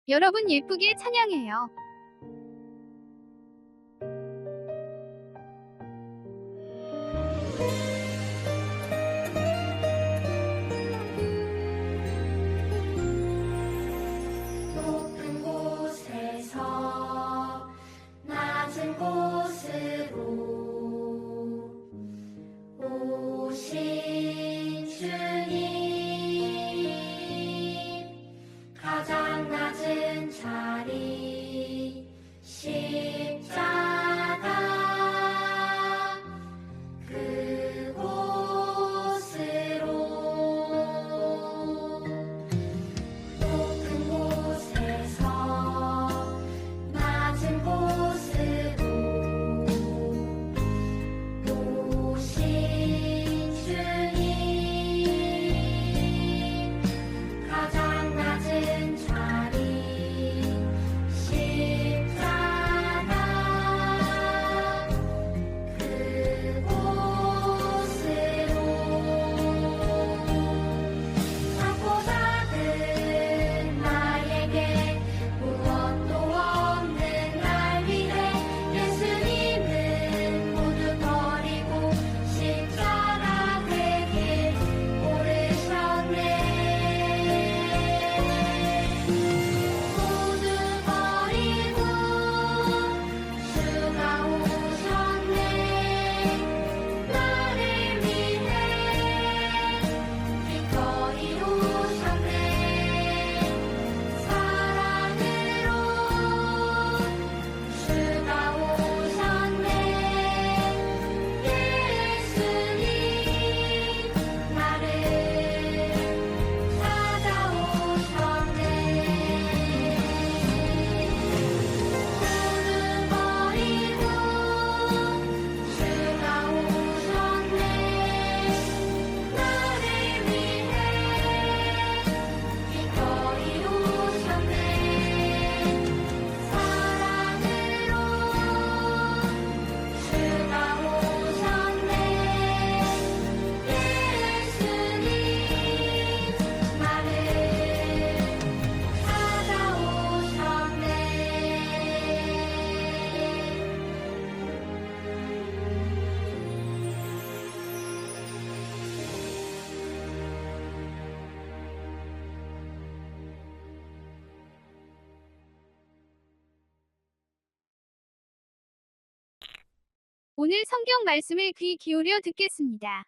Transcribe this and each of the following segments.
여러분 예쁘게 찬양해요. 높은 곳에서 낮은 곳으로 오신 주님, 가장 낮은 자리 십자가 그곳으로 높은 곳에서 낮은 곳으로 오신 주님, 가장 낮은 자리 십자가 그곳으로 작고 작은 나에게 무엇도 없는 날 위해 예수님은 모두 버리고 십자가 길 오르셨네. 모두 버리고 주가 오셨네. 나를 위해 기꺼이 오셨네. 사랑으로 주가 오셨네. 예수님 나를 찾아오셨네. 모두 버리고 주가 오셨네. 나를 위해 기꺼이 오셨네. 사랑으로 주가 오셨네. 예수님 나를 오늘 성경 말씀을 귀 기울여 듣겠습니다.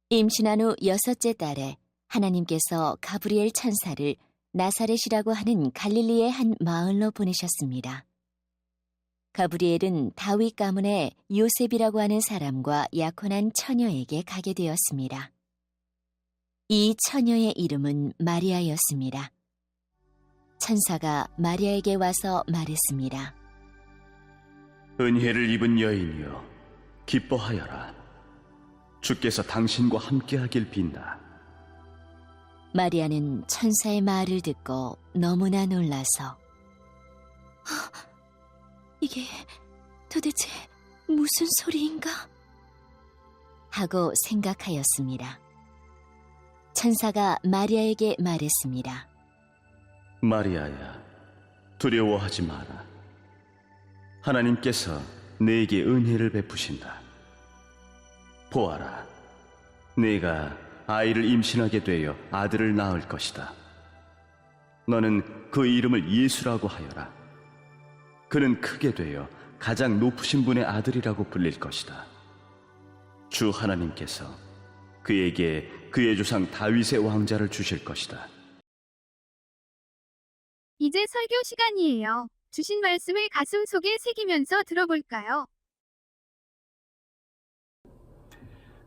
임신한 후 6째 달에 하나님께서 가브리엘 천사를 나사렛이라고 하는 갈릴리의 한 마을로 보내셨습니다. 가브리엘은 다윗 가문의 요셉이라고 하는 사람과 약혼한 처녀에게 가게 되었습니다. 이 처녀의 이름은 마리아였습니다. 천사가 마리아에게 와서 말했습니다. 은혜를 입은 여인이여, 기뻐하여라. 주께서 당신과 함께하길 빈다. 마리아는 천사의 말을 듣고 너무나 놀라서 이게 도대체 무슨 소리인가? 하고 생각하였습니다. 천사가 마리아에게 말했습니다. 마리아야, 두려워하지 마라. 하나님께서 네게 은혜를 베푸신다. 보아라, 네가 아이를 임신하게 되어 아들을 낳을 것이다. 너는 그 이름을 예수라고 하여라. 그는 크게 되어 가장 높으신 분의 아들이라고 불릴 것이다. 주 하나님께서 그에게 그의 조상 다윗의 왕자를 주실 것이다. 이제 설교 시간이에요. 주신 말씀을 가슴 속에 새기면서 들어볼까요?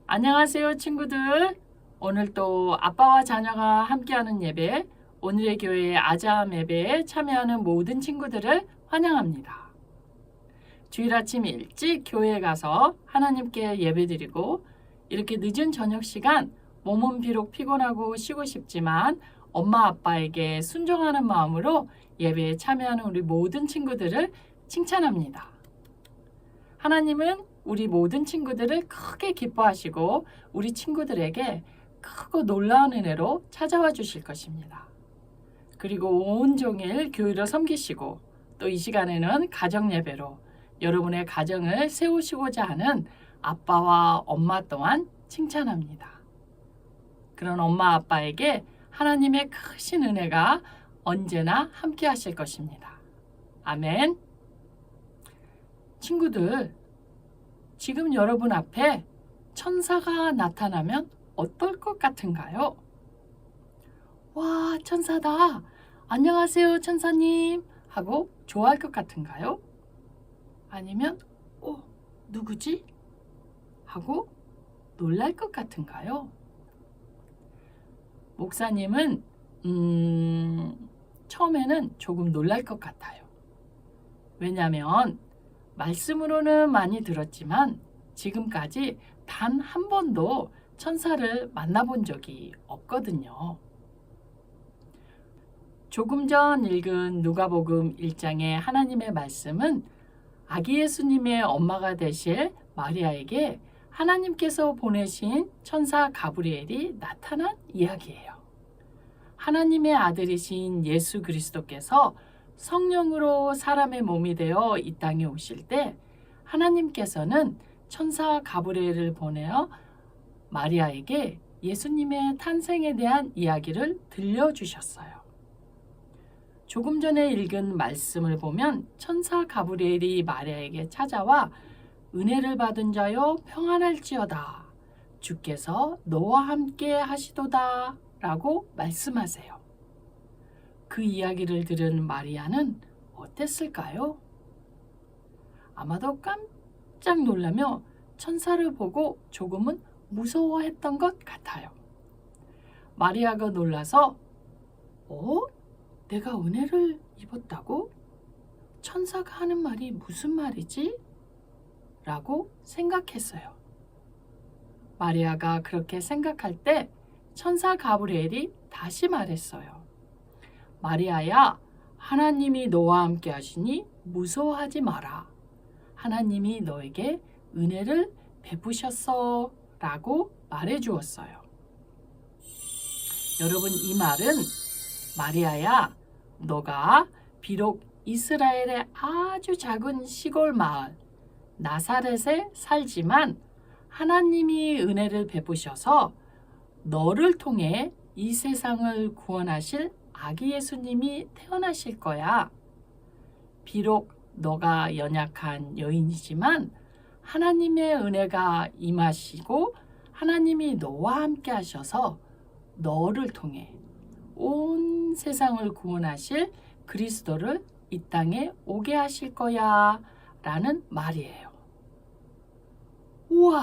안녕하세요, 친구들. 오늘 또 아빠와 자녀가 함께하는 예배, 오늘의 교회 아자암 예배에 참여하는 모든 친구들을 환영합니다. 주일 아침 일찍 교회에 가서 하나님께 예배드리고 이렇게 늦은 저녁 시간 몸은 비록 피곤하고 쉬고 싶지만 엄마 아빠에게 순종하는 마음으로 예배에 참여하는 우리 모든 친구들을 칭찬합니다. 하나님은 우리 모든 친구들을 크게 기뻐하시고 우리 친구들에게 크고 놀라운 은혜로 찾아와 주실 것입니다. 그리고 온종일 교회를 섬기시고 또 이 시간에는 가정 예배로 여러분의 가정을 세우시고자 하는 아빠와 엄마 또한 칭찬합니다. 그런 엄마 아빠에게 하나님의 크신 은혜가 언제나 함께 하실 것입니다. 아멘. 친구들, 지금 여러분 앞에 천사가 나타나면 어떨 것 같은가요? 와, 천사다. 안녕하세요, 천사님. 하고 좋아할 것 같은가요? 아니면 누구지? 하고 놀랄 것 같은가요? 목사님은 처음에는 조금 놀랄 것 같아요. 왜냐하면 말씀으로는 많이 들었지만 지금까지 단 한 번도 천사를 만나본 적이 없거든요. 조금 전 읽은 누가복음 1장의 하나님의 말씀은 아기 예수님의 엄마가 되실 마리아에게 하나님께서 보내신 천사 가브리엘이 나타난 이야기예요. 하나님의 아들이신 예수 그리스도께서 성령으로 사람의 몸이 되어 이 땅에 오실 때 하나님께서는 천사 가브리엘을 보내어 마리아에게 예수님의 탄생에 대한 이야기를 들려주셨어요. 조금 전에 읽은 말씀을 보면 천사 가브리엘이 마리아에게 찾아와 은혜를 받은 자여 평안할지어다. 주께서 너와 함께 하시도다. 라고 말씀하세요. 그 이야기를 들은 마리아는 어땠을까요? 아마도 깜짝 놀라며 천사를 보고 조금은 무서워했던 것 같아요. 마리아가 놀라서 내가 은혜를 입었다고? 천사가 하는 말이 무슨 말이지? 라고 생각했어요. 마리아가 그렇게 생각할 때 천사 가브리엘이 다시 말했어요. 마리아야, 하나님이 너와 함께 하시니 무서워하지 마라. 하나님이 너에게 은혜를 베푸셨어. 라고 말해주었어요. 여러분, 이 말은 마리아야, 너가 비록 이스라엘의 아주 작은 시골 마을 나사렛에 살지만 하나님이 은혜를 베푸셔서 너를 통해 이 세상을 구원하실 아기 예수님이 태어나실 거야. 비록 너가 연약한 여인이지만 하나님의 은혜가 임하시고 하나님이 너와 함께 하셔서 너를 통해 온 세상을 구원하실 그리스도를 이 땅에 오게 하실 거야 라는 말이에요. 우와!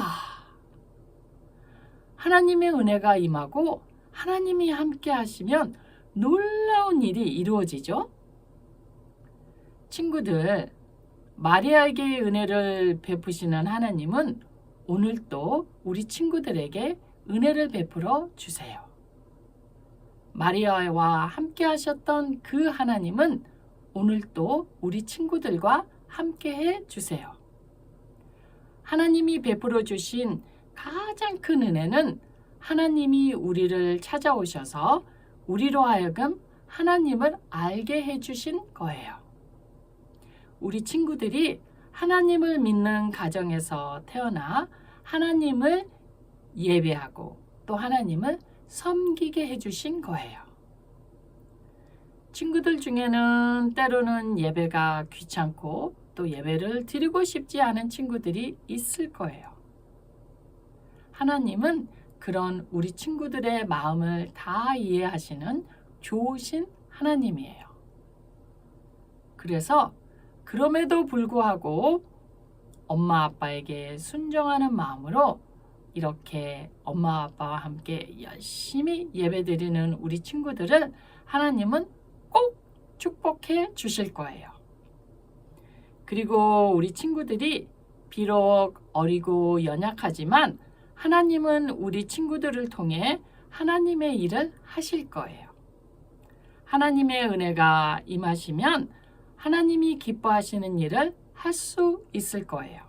하나님의 은혜가 임하고 하나님이 함께 하시면 놀라운 일이 이루어지죠. 친구들, 마리아에게 은혜를 베푸시는 하나님은 오늘도 우리 친구들에게 은혜를 베풀어 주세요. 마리아와 함께 하셨던 그 하나님은 오늘도 우리 친구들과 함께 해 주세요. 하나님이 베풀어 주신 가장 큰 은혜는 하나님이 우리를 찾아오셔서 우리로 하여금 하나님을 알게 해 주신 거예요. 우리 친구들이 하나님을 믿는 가정에서 태어나 하나님을 예배하고 또 하나님을 섬기게 해주신 거예요. 친구들 중에는 때로는 예배가 귀찮고 또 예배를 드리고 싶지 않은 친구들이 있을 거예요. 하나님은 그런 우리 친구들의 마음을 다 이해하시는 좋으신 하나님이에요. 그래서 그럼에도 불구하고 엄마 아빠에게 순종하는 마음으로 이렇게 엄마 아빠와 함께 열심히 예배드리는 우리 친구들을 하나님은 꼭 축복해 주실 거예요. 그리고 우리 친구들이 비록 어리고 연약하지만 하나님은 우리 친구들을 통해 하나님의 일을 하실 거예요. 하나님의 은혜가 임하시면 하나님이 기뻐하시는 일을 할 수 있을 거예요.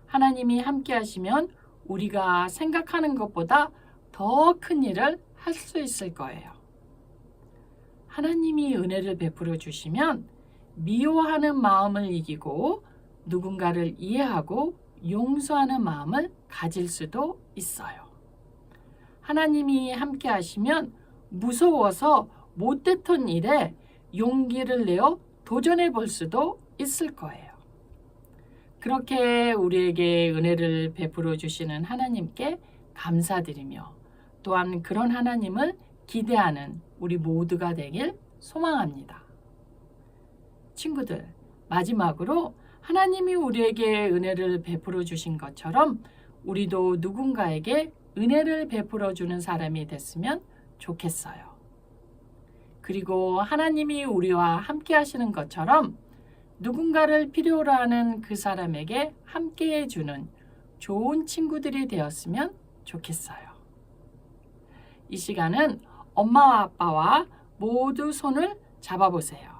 하나님이 함께 하시면 우리가 생각하는 것보다 더 큰 일을 할 수 있을 거예요. 하나님이 은혜를 베풀어 주시면 미워하는 마음을 이기고 누군가를 이해하고 용서하는 마음을 가질 수도 있어요. 하나님이 함께 하시면 무서워서 못했던 일에 용기를 내어 도전해 볼 수도 있을 거예요. 그렇게 우리에게 은혜를 베풀어 주시는 하나님께 감사드리며 또한 그런 하나님을 기대하는 우리 모두가 되길 소망합니다. 친구들, 마지막으로 하나님이 우리에게 은혜를 베풀어 주신 것처럼 우리도 누군가에게 은혜를 베풀어 주는 사람이 됐으면 좋겠어요. 그리고 하나님이 우리와 함께 하시는 것처럼 누군가를 필요로 하는 그 사람에게 함께 해주는 좋은 친구들이 되었으면 좋겠어요. 이 시간은 엄마와 아빠와 모두 손을 잡아보세요.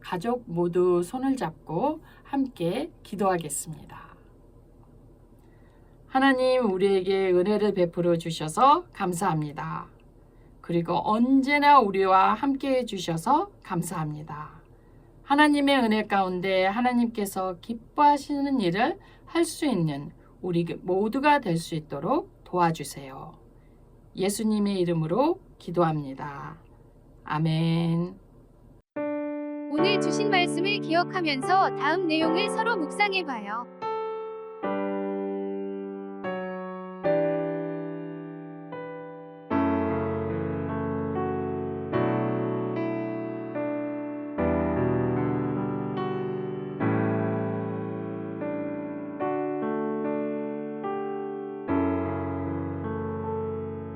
가족 모두 손을 잡고 함께 기도하겠습니다. 하나님, 우리에게 은혜를 베풀어 주셔서 감사합니다. 그리고 언제나 우리와 함께 해주셔서 감사합니다. 하나님의 은혜 가운데 하나님께서 기뻐하시는 일을 할 수 있는 우리 모두가 될 수 있도록 도와주세요. 예수님의 이름으로 기도합니다. 아멘. 오늘 주신 말씀을 기억하면서 다음 내용을 서로 묵상해 봐요.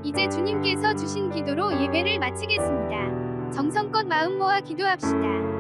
이제 주님께서 주신 기도로 예배를 마치겠습니다. 정성껏 마음 모아 기도합시다.